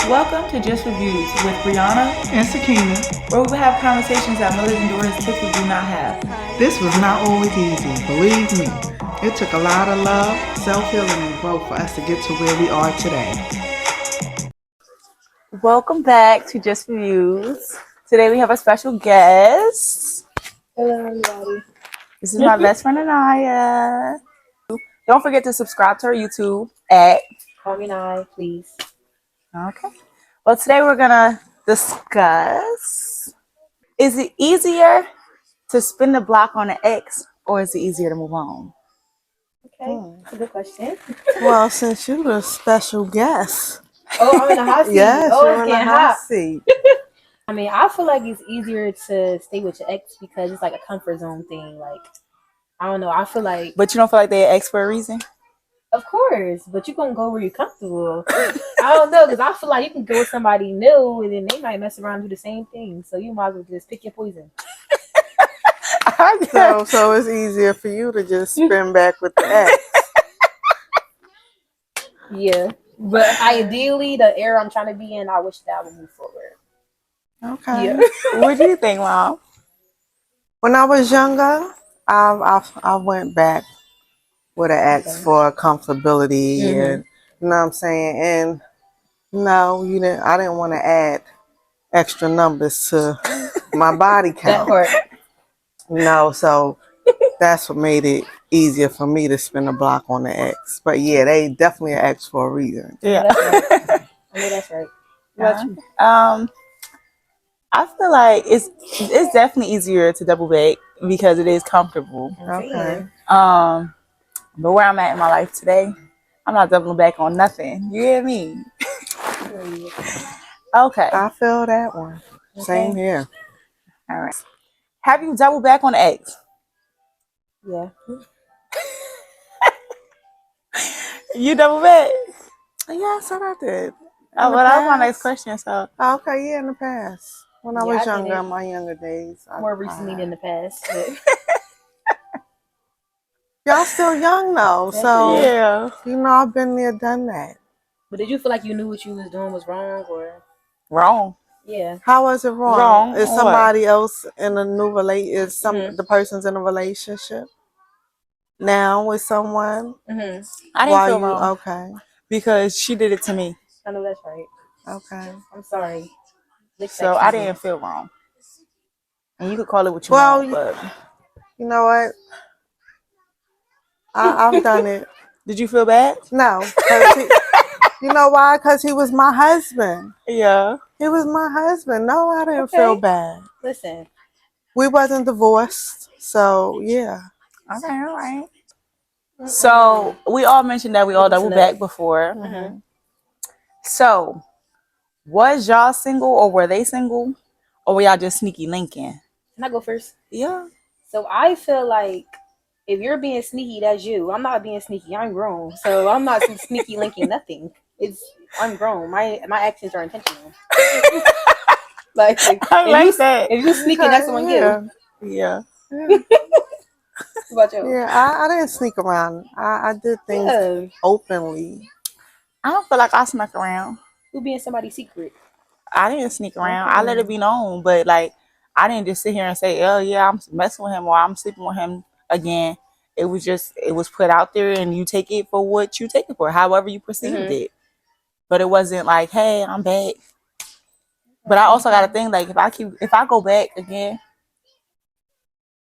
Welcome to Just Reviews with Brianna and Sakina. where we will have conversations that mothers and daughters typically do not have. This was not always easy, believe me. It took a lot of love, self-healing, and growth for us to get to where we are today. Welcome back to Just Reviews. Today we have a special guest. Hello, everybody. This is my best friend Anaya. Don't forget to subscribe to our YouTube at Call me Nye, please. Okay. Well, today we're gonna discuss: is it easier to spin the block on an ex, or is it easier to move on? Okay, that's a good question. Well, since you're the special guest, Oh, I'm in the hot seat. yes, Oh, you're it's in the getting hot hot. seat. I mean, I feel like it's easier to stay with your ex because it's like a comfort zone thing. Like, I don't know. I feel like, But you don't feel like they're ex for a reason? of course, but you're gonna go where you're comfortable. I don't know because I feel like you can go with somebody new and then they might mess around and do the same thing. So you might as well just pick your poison. So it's easier for you to just spin back with the ex. Yeah, but ideally, the era I'm trying to be in, I wish that I would move forward. Okay. Yeah. What do you think, Mom? When I was younger, I went back with an ex Okay. for comfortability, Mhm. and you know what I'm saying. And no, you didn't. I didn't want to add extra numbers to my body That count. part. No, so that's what made it easier for me to spin a block on the X. But yeah, they definitely an X for a reason. Yeah. That's right. I know that's right. What about you? I feel like it's definitely easier to double back because it is comfortable. Okay. But where I'm at in my life today, I'm not doubling back on nothing. You hear me? Okay. I feel that one. Same Okay. here. All right. Have you doubled back on the ex? Yeah. You double back? Yeah, I said I did. Oh, well, that was my next question. So, Okay, yeah, in the past. When I Yeah, was I did younger, it. in my younger days. More recently than the past. Y'all still young though, That's so true. yeah. you know I've been there, done that. But did you feel like you knew what you was doing was wrong or Wrong. yeah. How was it wrong? Wrong Is on somebody else in a new Mhm. the person's in a relationship now with someone? I didn't While feel you wrong okay. because she did it to me. I know that's right. Okay. I'm sorry. Lick that So I cheesy. didn't feel wrong. And you could call it what you Well, want, but you know what? I've done it. did you feel bad? No, you know why? Because he was my husband. Yeah. He was my husband. No, I didn't Okay. feel bad. Listen. We wasn't divorced, so yeah. Okay, all right. So we all mentioned that we all double back before. Mhm. So was y'all single or were they single? Or were y'all just sneaky linking? Can I go first? Yeah. So I feel like if you're being sneaky, that's you. I'm not being sneaky. I'm grown, so I'm not sneaky linking nothing. I'm grown. My actions are intentional. Like I like that. If you sneaking, that's on you. Yeah. What about you? Yeah, I didn't sneak around. I did things Yeah. openly. I don't feel like I snuck around. You being somebody's secret. I didn't sneak around. I let it be known, but like I didn't just sit here and say, "Oh yeah, I'm messing with him or I'm sleeping with him again." It was put out there, and you take it for what you take it for, however you perceived it. But it wasn't like, "Hey, I'm back." But I also got to think like if I go back again,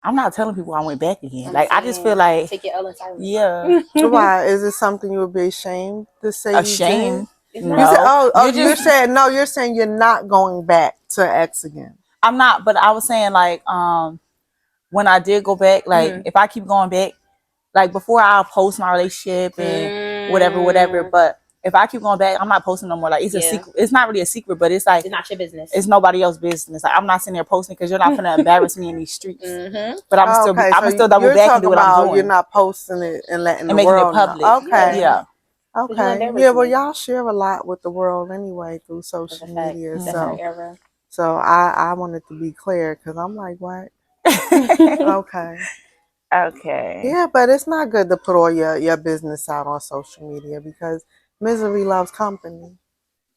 I'm not telling people I went back again. Like I just feel like take your L in silence. Yeah. Why? Is it something you would be ashamed to say Ashamed? you did? No. You said, You're just- you're saying you're not going back to ex again. I'm not, but I was saying like when I did go back, like if I keep going back, like before I'll post my relationship and whatever. But if I keep going back, I'm not posting no more. Like it's a secret. It's not really a secret, but it's like it's not your business. It's nobody else's business. Like I'm not sitting there posting because you're not gonna embarrass me in these streets. But I'm still double back and do what I'm doing. You're not posting it and letting the making world it public. know. Okay. Yeah. Okay. Yeah. Well, y'all share a lot with the world anyway through social media. So I wanted to be clear because I'm like, what? Okay. Okay. Yeah, but it's not good to put all your business out on social media because misery loves company.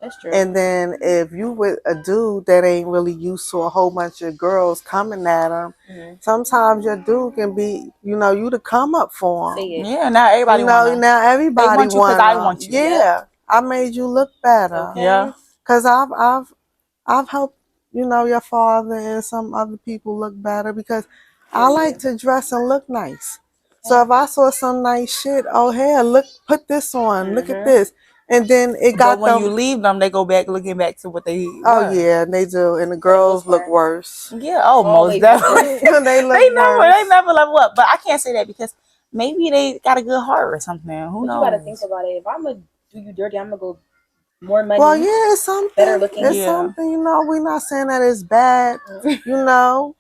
That's true. And then if you with a dude that ain't really used to a whole bunch of girls coming at him, sometimes your dude can be, you know, you to come up for him. Yeah, now everybody You know, wanna. now everybody They want you 'cause I wanna. want you. Yeah, I made you look better. Okay. Yeah. Cause I've helped, you know, your father and some other people look better because I like to dress and look nice. So if I saw some nice shit, oh here, look, put this on, look at this, and then it got But when them. you leave them, they go back looking back to what they Oh were. yeah, they do, and the girls look worse. Yeah, oh, most Always. definitely. They look they worse. never level up. But I can't say that because maybe they got a good heart or something. Who But knows? you gotta think about it. If I'm gonna do you dirty, I'm gonna go more money. Well, yeah, it's something. Better looking. It's Yeah. something, you know. We're not saying that it's bad, you know.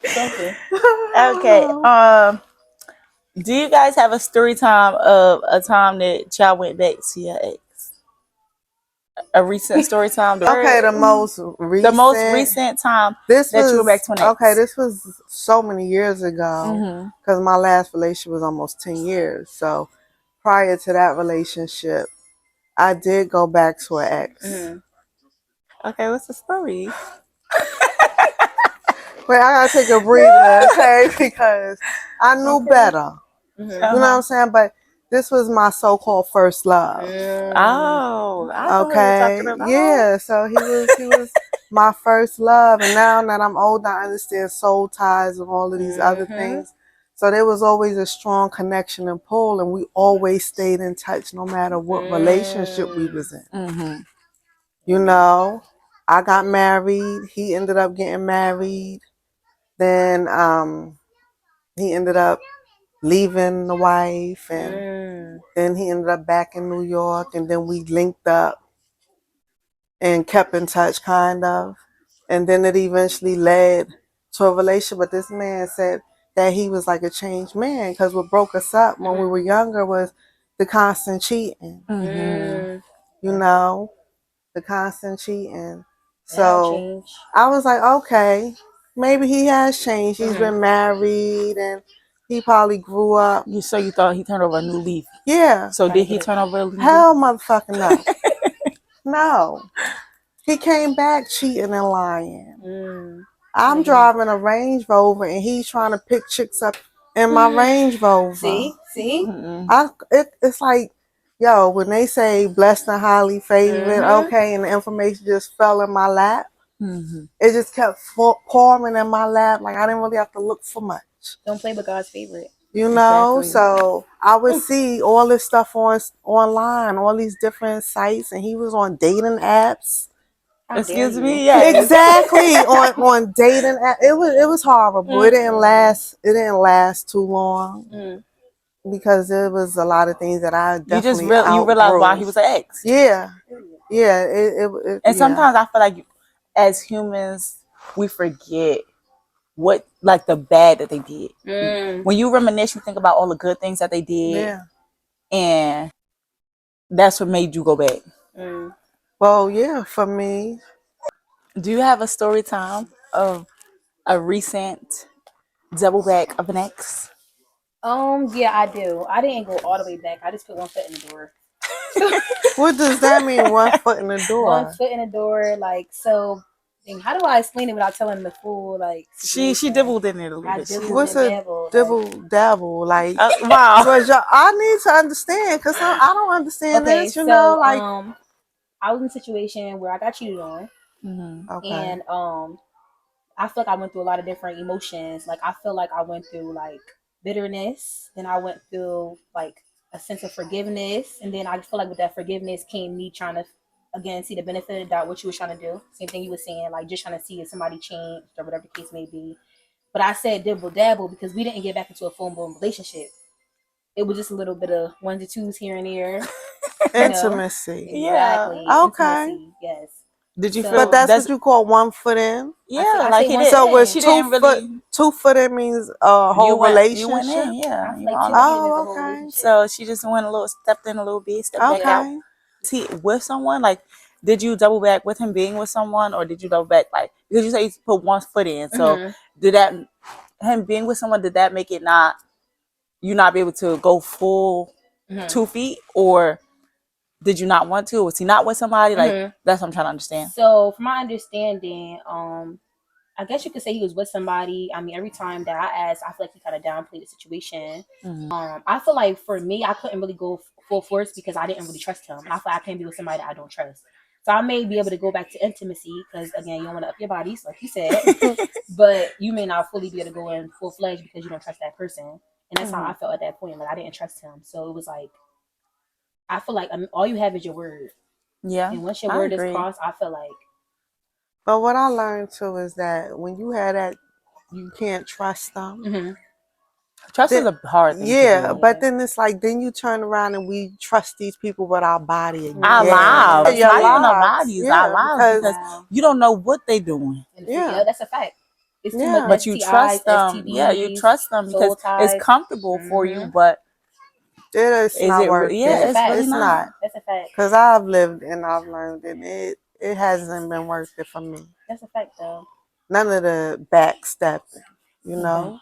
Something. Okay. Do you guys have a story time of a time that y'all went back to your ex? A recent story time. Okay, the most recent time this that was, you went back to an ex. Okay, this was so many years ago because my last relationship was almost 10 years. So prior to that relationship, I did go back to an ex. Okay, what's the story? Wait, I gotta take a breather, okay? Because I knew better. You know what I'm saying? But this was my so-called first love. Oh, I know what you're Okay. talking about. Yeah. So he was my first love, and now that I'm older, I understand soul ties and all of these other things. So there was always a strong connection and pull, and we always stayed in touch no matter what relationship we was in. You know, I got married. He ended up getting married. Then he ended up leaving the wife, and then he ended up back in New York, and then we linked up and kept in touch, kind of. And then it eventually led to a relationship. But this man said that he was like a changed man because what broke us up when we were younger was the constant cheating. You know, the constant cheating. So I was like, okay, maybe he has changed. He's been married and he probably grew up. So you thought he turned over a new leaf? Yeah. So did he turn over a leaf? Hell motherfucking no. No. He came back cheating and lying. I'm driving a Range Rover and he's trying to pick chicks up in my Range Rover. See? It's like, yo, when they say blessed and highly favored, okay, and the information just fell in my lap, it just kept pouring in my lap. Like I didn't really have to look for much. Don't play with God's favorite. You know, so I would see all this stuff online, all these different sites, and he was on dating apps. Excuse me, yeah, exactly on dating app. It was horrible. It didn't last too long because there was a lot of things that I definitely you realized why he was an ex. Yeah. And sometimes I feel like as humans we forget what, like, the bad that they did. When you reminisce, you think about all the good things that they did, and that's what made you go back. Well, yeah, for me. Do you have a story time of a recent double back of an ex? Yeah, I do. I didn't go all the way back. I just put one foot in the door. What does that mean? One foot in the door. One foot in the door, like so. How do I explain it without telling the full like? She dabbled in it a little bit. What's a dabble? Like wow. I need to understand because I don't understand this. You know, like I was in a situation where I got cheated on, and I feel like I went through a lot of different emotions. Like I feel like I went through like bitterness, then I went through like a sense of forgiveness, and then I feel like with that forgiveness came me trying to again see the benefit of that, what you was trying to do. Same thing you was saying, like just trying to see if somebody changed or whatever the case may be. But I said dibble dabble because we didn't get back into a full blown relationship. It was just a little bit of ones and twos here and there. Intimacy. Exactly. Yeah. Okay. Intimacy, yes. Did you feel? But that's what you call one foot in. Yeah, like he did. So was 2 foot in means a whole relationship. You went in, yeah. Oh, okay. So she just stepped in a little bit, stepped back out. See, with someone, like, did you double back with him being with someone, or did you double back like because you say you put one foot in? So did that him being with someone, did that make it not be able to go full 2 feet, or Did you not want to? Was he not with somebody? Like, Mhm. that's what I'm trying to understand. So from my understanding, I guess you could say he was with somebody. I mean, every time that I asked, I feel like he kind of downplayed the situation. Mhm. I feel like for me, I couldn't really go full force because I didn't really trust him. I feel like I can't be with somebody that I don't trust. So I may be able to go back to intimacy because again, you don't want to up your bodies, like you said, but you may not fully be able to go in full fledged because you don't trust that person. And that's how I felt at that point. Like I didn't trust him, so it was like I feel like all you have is your word, Yeah. and once your I word agree. is crossed, I feel like But what I learned too is that when you have that, you can't trust them. mm-hmm. Trust is a hard thing Yeah, to do. but then it's like then you turn around and we trust these people with our body again. Our lives, Your not even our lives. bodies, Yeah, our lives, because Wow. you don't know what they doing. Yeah. That's a fact. It's too Yeah. much But you STIs, trust them. STDs, Yeah, you trust them soul because ties. it's comfortable for you. Mhm. But It is is not it? worth Yeah, That's a it. fact. really It's not. not. That's a fact. Because I've lived and I've learned, and it hasn't been worth it for me. That's a fact, though. None of the backstepping, you know.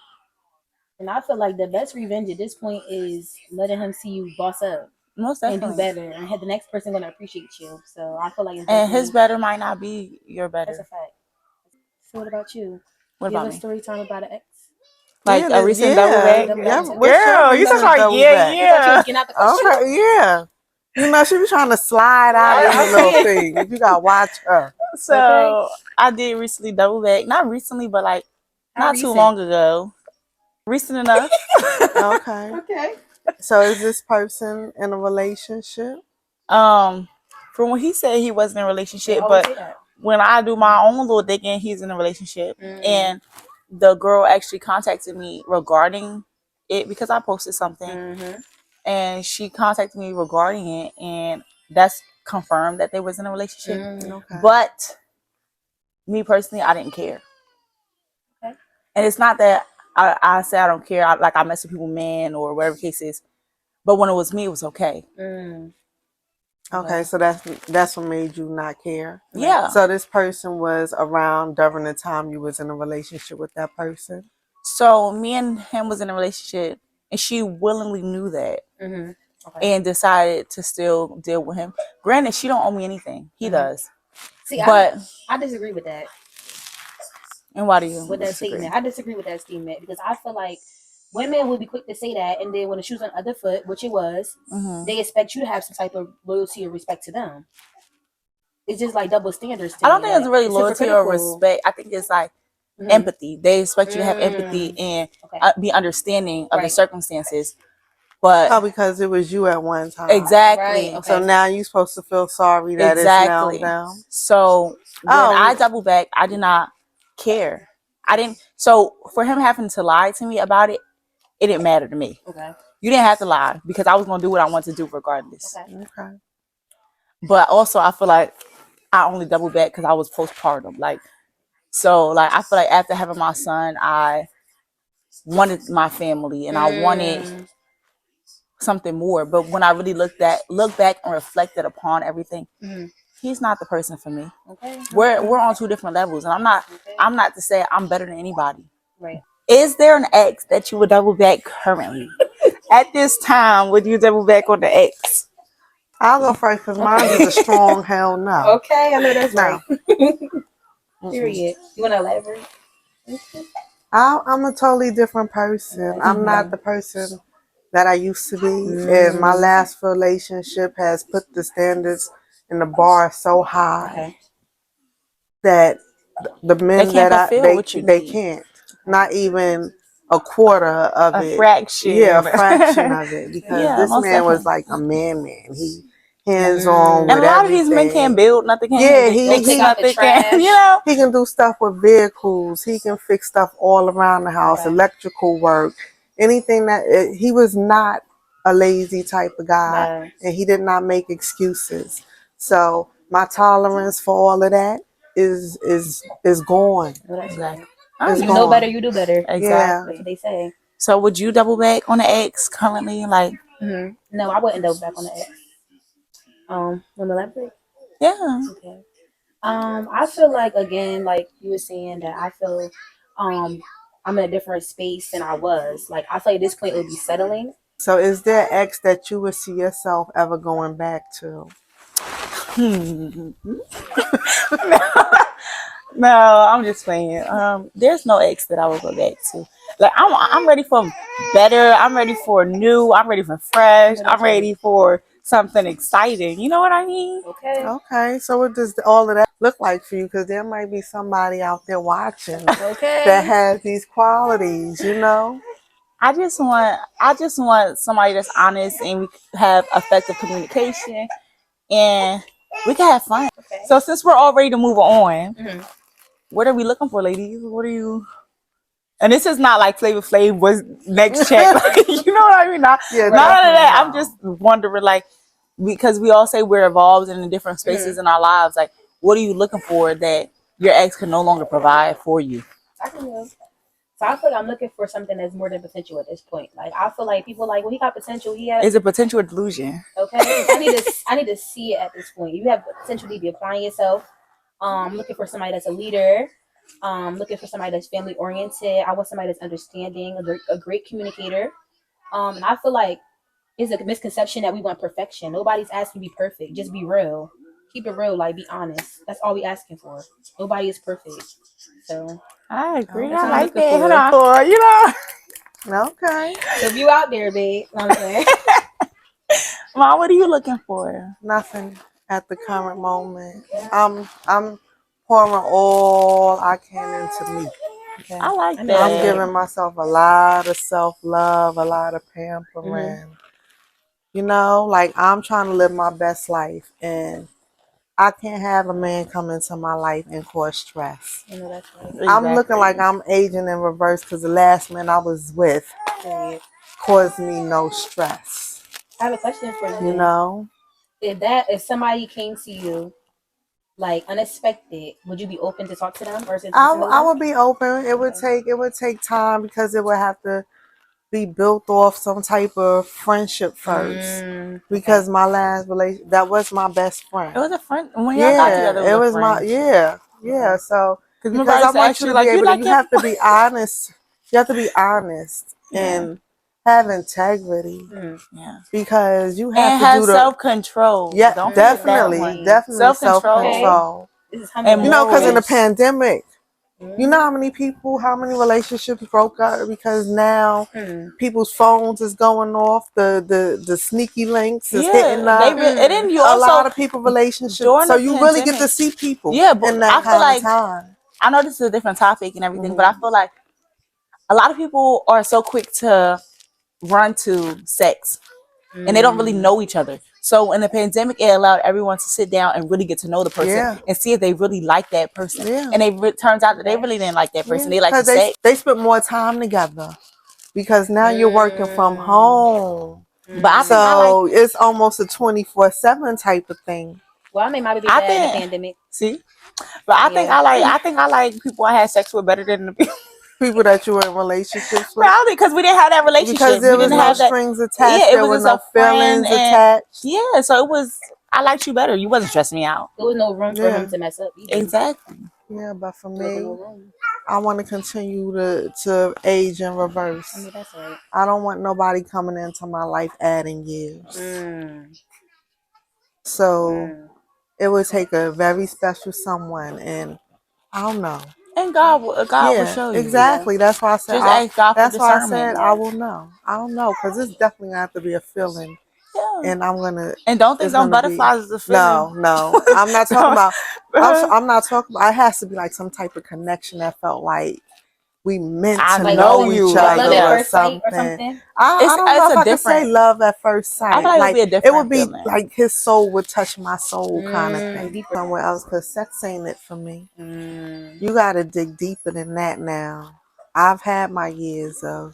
And I feel like the best revenge at this point is letting him see you boss up Most and do definitely. better, and the next person gonna appreciate you. So I feel like it's And his definitely better might not be your that's a better. fact. So what about you? What Give about a me? story time about an ex. Like a recent double back? Double Yeah. back. What's your Girl, you recent talking about double yeah, back? You thought you yeah. was getting out the question? Okay, yeah. You know, she be trying to slide out of the little thing. You gotta watch her. So I did recently double back. Not recently, but like How not recent? too long ago. Recent enough. Okay. Okay. So is this person in a relationship? From when he said he wasn't in a They relationship, always but say that. when I do my own little digging, he's in a relationship. Mm. And the girl actually contacted me regarding it because I posted something. Mm-hmm. And she contacted me regarding it, and that's confirmed that they was in a relationship. Okay. But me personally, I didn't care. Okay. And it's not that I say I don't care. I mess with people, man, or whatever the case is. But when it was me, it was okay. Mm. Okay, so that's what made you not care. Yeah. So this person was around during the time you was in a relationship with that person. So me and him was in a relationship, and she willingly knew that, Mm-hmm. Okay. and decided to still deal with him. Granted, she don't owe me anything. He does. See, But I disagree with that. and why do you With that disagree? statement, I disagree with that statement because I feel like women would be quick to say that, and then when the shoe's on the other foot, which it was, they expect you to have some type of loyalty or respect to them. It's just like double standards. To I don't me. think it's really it's loyalty or hypocritical. respect. I think it's like empathy. They expect you to have empathy and be understanding of the circumstances. But because it was you at one time. Exactly. Right, okay. So now you're supposed to feel sorry that it's now down. So when I double back, I did not care. I didn't. So for him having to lie to me about it, it didn't matter to me. Okay. You didn't have to lie because I was gonna do what I wanted to do regardless. Okay. But also, I feel like I only double back because I was postpartum. Like, so like I feel like after having my son, I wanted my family and I wanted something more. But when I really look back and reflected upon everything, he's not the person for me. Okay. We're on two different levels, and I'm not to say I'm better than anybody. Right. Is there an ex that you would double back currently? At this time, would you double back on the ex? I'll go first because mine is a strong hell no. Okay, I know that's No. right. Period. You want to elaborate? I'm a totally different person. I'm not the person that I used to be. And my last relationship has put the standards and the bar so high that the men they can't. Not even a quarter of it. Fraction. Yeah, a fraction of it. Because Yeah, this man definitely. was like a man. He hands on with and a lot everything. of these men can't build nothing. Yeah, he can do stuff with vehicles. He can fix stuff all around the house, electrical work, anything that he was not a lazy type of guy, and he did not make excuses. So my tolerance for all of that is gone. Exactly. You know better, you do better. Exactly. That's what they say. So would you double back on the ex currently? Like, no, I wouldn't double back on the ex. Want to elaborate? Yeah. Okay. I feel like again, like you were saying that I feel I'm in a different space than I was. Like I feel like at this point it would be settling. So is there an ex that you would see yourself ever going back to? No, I'm just playing. There's no ex that I would go back to. Like I'm ready for better. I'm ready for new. I'm ready for fresh. I'm ready for something exciting. You know what I mean? Okay. Okay, so what does all of that look like for you? Because there might be somebody out there watching Okay. that has these qualities, you know? I just want somebody that's honest and we have effective communication and we can have fun. Okay. So since we're all ready to move on, Mhm. what are we looking for, ladies? What are you? And this is not like Flavor Flav was next check. Like, you know what I mean? Yeah, None of that. I'm definitely. just wondering, like, because we all say we're evolved and in different spaces in our lives. Like, what are you looking for that your ex can no longer provide for you? I can know. So I feel like I'm looking for something that's more than potential at this point. Like I feel like people like, well, he got potential. He has. Is it potential or delusion? Okay. I need to see it at this point. You have potential to be applying yourself. Looking for somebody that's a leader. Looking for somebody that's family oriented. I want somebody that's understanding, a great communicator. And I feel like it's a misconception that we want perfection. Nobody's asking to be perfect. Just be real. Keep it real. Like be honest. That's all we asking for. Nobody is perfect. So I agree. That's I what I'm like looking that. for. Hold on. You know, Okay. So if you out there, babe, know what I'm saying? Mom, what are you looking for? Nothing at the current moment. I'm pouring all I can into me. Okay. I like I know that. I'm giving myself a lot of self-love, a lot of pampering. Mm-hmm. You know, like I'm trying to live my best life and I can't have a man come into my life and cause stress. I know that's right. I'm looking like I'm aging in reverse because the last man I was with Period. caused me no stress. I have a question for you. You know? If somebody came to you like unexpected, would you be open to talk to them, or is it I would be open. It would take time because it would have to be built off some type of friendship first. Because my last relation, that was my best friend. It was a friend when y'all got together. It was my So because I want you to be able to, you have to be honest. You have to be honest and have integrity. Yeah. Because you And have to do the self-control. Yeah, Don't forget that definitely one. self-control. This is And You know, because in the morals. pandemic, you know how many relationships broke up because now people's phones is going off, the sneaky links is hitting up. and then you A also lot of people relationships, during so the you really get pandemic- to see people Yeah, but in that I feel kind like of time. I know this is a different topic and everything, but I feel like a lot of people are so quick to run to sex and they don't really know each other. So in the pandemic, it allowed everyone to sit down and really get to know the person and see if they really like that person. Yeah. And it turns out that they really didn't like that person. They like the Because sex. they spent more time together because now you're working from home. But I think So it's almost a 24/7 type of thing. Well, I may might be bad in the pandemic. See, but I think I like people I had sex with better than the people that you were in relationships with. Probably because we didn't have that relationship. Because there was no strings attached. There were no feelings attached. Yeah, so it was. I liked you better. You wasn't stressing me out. There was no room for him to mess up either. Exactly. Yeah, but for me, I want to continue to age in reverse. I mean, that's right. I don't want nobody coming into my life adding years. So it would take a very special someone, and I don't know. And God will show you. Exactly. That's why I said. Just ask God for that's why I discernment. said I will know. I don't know because it's definitely gonna have to be a feeling. Yeah. And I'm gonna. And don't think them butterflies is a feeling. No. I'm not talking about. I'm not talking about. It has to be like some type of connection that felt like we meant to know each other or something. I don't know if I could say love at first sight. I feel like it would be like his soul would touch my soul kind of thing. Somewhere else, because sex ain't it for me. You got to dig deeper than that now. I've had my years of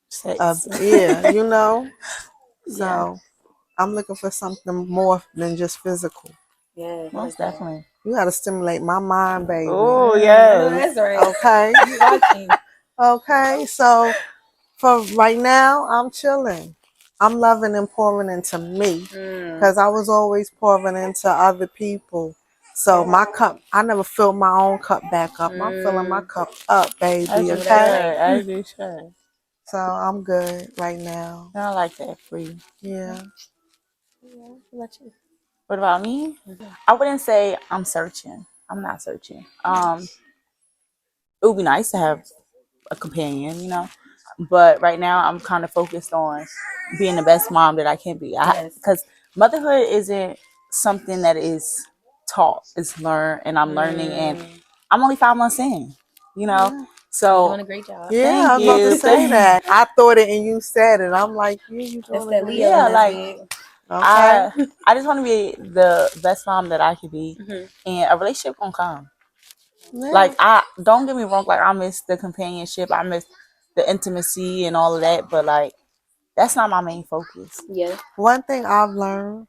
sex. You know. So I'm looking for something more than just physical. Yeah, most definitely. You got to stimulate my mind, baby. Oh, yeah. That's right. Okay. Okay. So for right now, I'm chilling. I'm loving and pouring into me because I was always pouring into other people. So my cup, I never filled my own cup back up. I'm filling my cup up, baby. Okay. As you should. So I'm good right now. And I like that for you. Yeah. What about you? What about me? I wouldn't say I'm searching. I'm not searching. It would be nice to have a companion, you know. But right now, I'm kind of focused on being the best mom that I can be. Yes. Because motherhood isn't something that is taught; it's learned, and I'm learning. And I'm only 5 months in, you know. Yeah. You're So doing a great job. Yeah, Thank I was about to you. say that. I thought it and you said it. I'm like, yeah, you That's doing that it. Leo. Yeah, in us, like big. Okay. I just want to be the best mom that I could be, Mhm. and a relationship gonna come. Yeah. Like I don't get me wrong, like I miss the companionship, I miss the intimacy and all of that, but like that's not my main focus. Yeah. One thing I've learned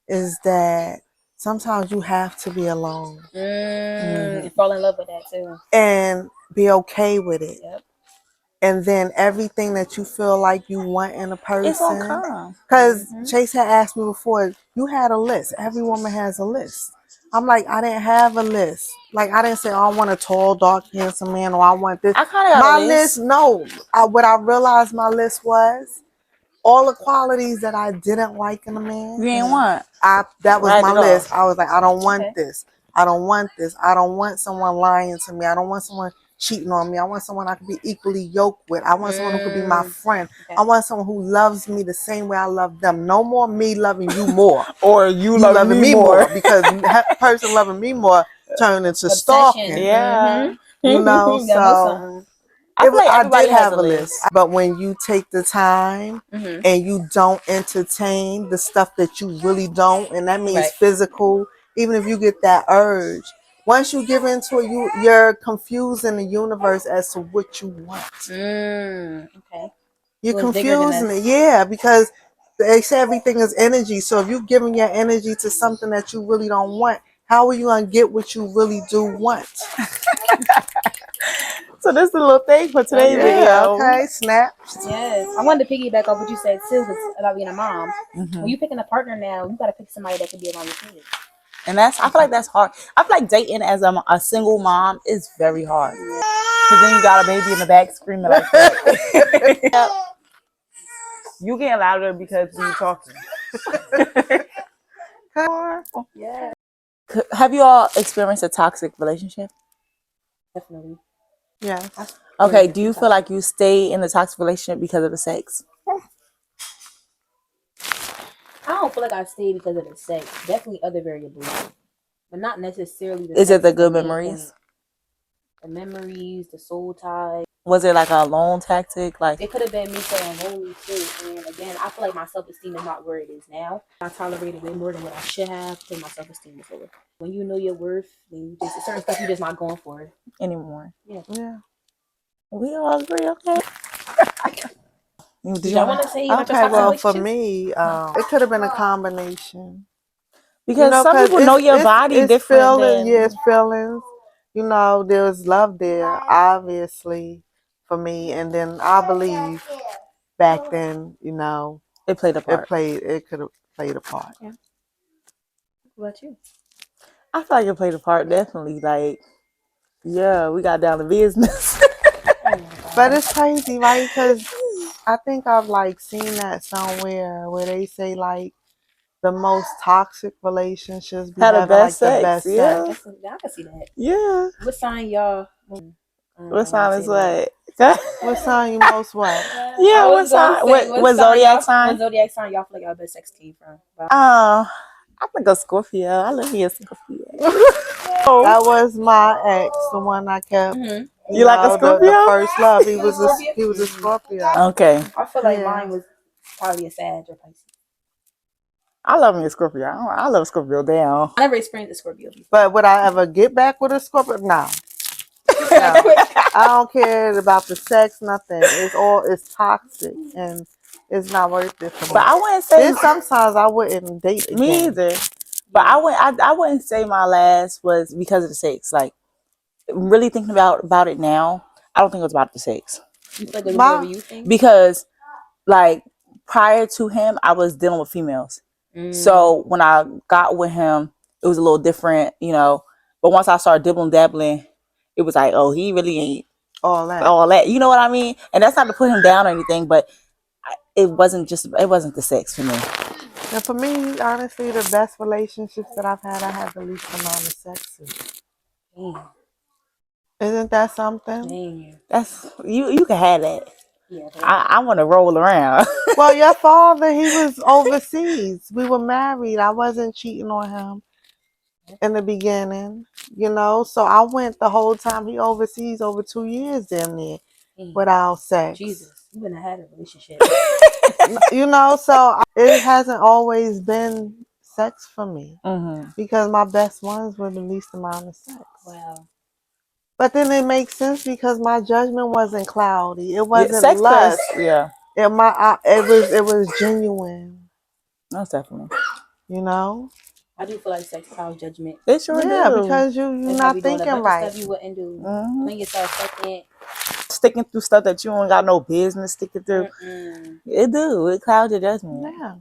is that sometimes you have to be alone And fall in love with that too. and be okay with it. Yep. And then everything that you feel like you want in a It's gonna person. come. Because Chase had asked me before, you had a list. Every woman has a list. I'm like, I didn't have a list. Like, I didn't say, oh, I want a tall, dark, handsome man, or I want this. I kind of got My a list. no. What I realized my list was all the qualities that I didn't like in a man. You ain't want. That was Write my it list. off. I was like, I don't want Okay. this. I don't want this. I don't want someone lying to me. I don't want someone cheating on me. I want someone I can be equally yoked with. I want someone who could be my friend. Okay. I want someone who loves me the same way I love them. No more me loving you more. Or you You loving me more because that person loving me more turned into Obsession. stalking. Yeah. You know, Gotta know so something. I feel like I everybody did has have a a list. But when you take the time and you don't entertain the stuff that you really don't, and that means Right. physical, even if you get that urge, once you give into it, you're confusing the universe as to what you want. Okay. You're So it's bigger than confusing us. it, yeah, because they say everything is energy. So if you're giving your energy to something that you really don't want, how are you gonna get what you really do want? So this is a little thing for today's Okay. video. Okay, snap. Yes. I wanted to piggyback off what you said too about being a mom. Mhm. When you picking a partner now, you gotta pick somebody that can be around your kids. And I feel like that's hard. I feel like dating as a single mom is very hard. Because then you got a baby in the back screaming like that. You getting louder because we talking. Yeah. Have you all experienced a toxic relationship? Definitely. Yes. Okay, do you feel like you stay in the toxic relationship because of the sex? I don't feel like I stayed because of the sex. Definitely other variables, but not necessarily the Is sex it the is good main memories? point. The memories, the soul tie. Was it like a loan tactic? Like It could have been me saying lonely too. And again, I feel like my self esteem is not where it is now. I tolerated way more than what I should have because my self esteem is lower. When you know your worth, then you just certain stuff you're just not going for. anymore? Yeah. We all agree, okay? Did y'all want to say about your Okay, toxic well, for relationships? me, it could have been a combination. Because some people know your body it's different feelings, than yeah, it's feelings. You know, there was love there, obviously, for me, and then I believe back then, you know, it played a part. it could have played a part. What about you? I feel like it played a part, definitely. Like, yeah, we got down to business. But it's crazy, right? Because I think I've like seen that somewhere where they say like the most toxic relationships be Had the having like best the sex, best yeah. sex. I can see that. Yeah. What sign y'all? What sign is what? What sign you most what? Yeah, what sign? What zodiac sign? What zodiac sign y'all feel like y'all best sex came from? I think a Scorpio. I live here, Scorpio. That was my ex, the one I kept. You like a Scorpio? The first love. He was a Scorpio. Okay. I feel like Yeah. mine was probably a Sag or Pisces. I love me a Scorpio. I love Scorpio down. I never experienced a Scorpio before. But would I ever get back with a Scorpio? No. I don't care about the sex, nothing. It's toxic and it's not worth it for me. But I wouldn't say Then sometimes I wouldn't date again. me either. But I wouldn't say my last was because of the sex. Like really thinking about it now, I don't think it was about the sex. You feel like it was more of a you thing? Because like prior to him, I was dealing with females. So when I got with him, it was a little different, you know. But once I started dabbling, it was like, oh, he really ain't all that. all that. You know what I mean? And that's not to put him down or anything, but it wasn't the sex for me. And for me, honestly, the best relationships that I've had, I had the least amount of sex in. Damn. Isn't that something? Damn. That's you can have that. Yeah. I want to roll around. Well, your father, he was overseas. We were married. I wasn't cheating on him in the beginning, you know. So I went the whole time he overseas over 2 years damn near without sex. Jesus, you wouldn't have had a relationship. You know, so it hasn't always been sex for me Mm-hmm. because my best ones were the least amount of sex. Wow. But then it makes sense because my judgment wasn't cloudy. It wasn't sex lust. yeah. It was genuine. Most definitely. You know. I do feel like sex clouds judgment. They sure Yeah, do. because you're That's not how you doing a thinking bunch right. of stuff you wouldn't do. Mm-hmm. Putting yourself second. Sticking through stuff that you don't got no business sticking through. It do. It clouds your judgment. Yeah.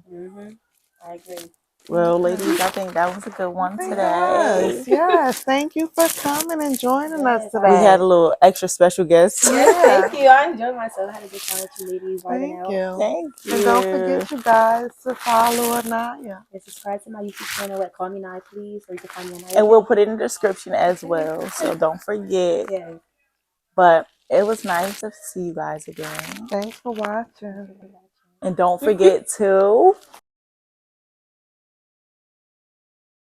I agree. Well, ladies, I think that was a good one today. Yes. Thank you for coming and joining us today. We had a little extra special guest. Yes, thank you. I enjoyed myself. I had a good time with you ladies. Thank Out. you. Thank you. And don't forget, you guys, to follow Anaya. And subscribe to my YouTube channel at Call Me Nye, please. Or you can find me on And we'll put it in the description as well. So don't forget. Yeah. But it was nice to see you guys again. Thanks for watching. And don't forget to